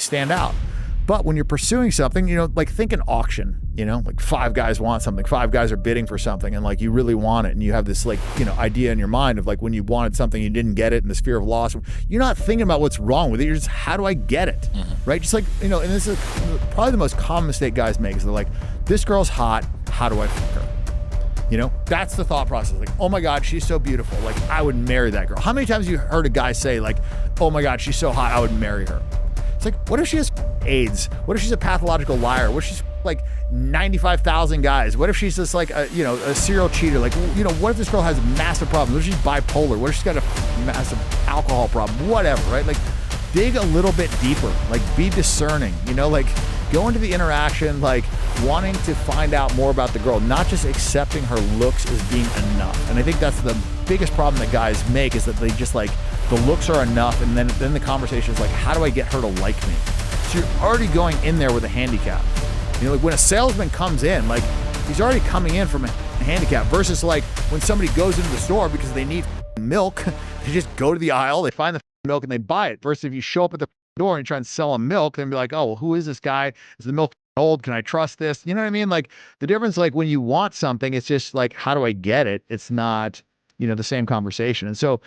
stand out. But when you're pursuing something, you know, like think an auction, you know, like 5 guys want something, 5 guys are bidding for something, and like you really want it, and you have this like, you know, idea in your mind of like when you wanted something, you didn't get it, and this fear of loss. You're not thinking about what's wrong with it. You're just, how do I get it? Right? Just like, you know, and this is probably the most common mistake guys make is they're like, this girl's hot, how do I fuck her? You know, that's the thought process. Like, oh my God, she's so beautiful. Like, I would marry that girl. How many times have you heard a guy say like, oh my God, she's so hot, I would marry her? It's like, what if she has AIDS? What if she's a pathological liar? What if she's like 95,000 guys? What if she's just like a, you know, a serial cheater? Like, you know, what if this girl has massive problems? What if she's bipolar? What if she's got a massive alcohol problem? Whatever, right? Like, dig a little bit deeper. Like, be discerning, you know, like go into the interaction, like wanting to find out more about the girl, not just accepting her looks as being enough. And I think that's the biggest problem that guys make, is that they just like, the looks are enough, and then the conversation is like, how do I get her to like me? So you're already going in there with a handicap. You know, like when a salesman comes in, like he's already coming in from a handicap, versus like when somebody goes into the store because they need milk, they just go to the aisle, they find the milk and they buy it. Versus if you show up at the door and you try and sell them milk, then be like, oh, well, who is this guy? Is the milk old? Can I trust this? You know what I mean? Like the difference, like when you want something, it's just like, how do I get it? It's not, you know, the same conversation. And so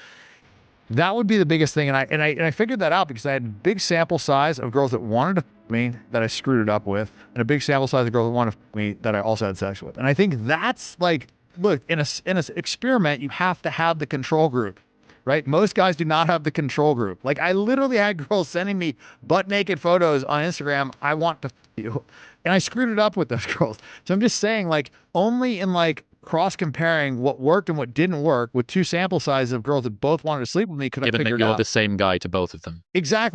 that would be the biggest thing. And I figured that out because I had a big sample size of girls that wanted to f me that I screwed it up with, and a big sample size of girls that wanted to f me that I also had sex with. And I think that's like, look, in an experiment, you have to have the control group, right? Most guys do not have the control group. Like I literally had girls sending me butt naked photos on Instagram. I want to f you. And I screwed it up with those girls. So I'm just saying, like, only in like cross comparing what worked and what didn't work with 2 sample sizes of girls that both wanted to sleep with me could I Given figure that it you're out. the same guy to both of them. Exactly.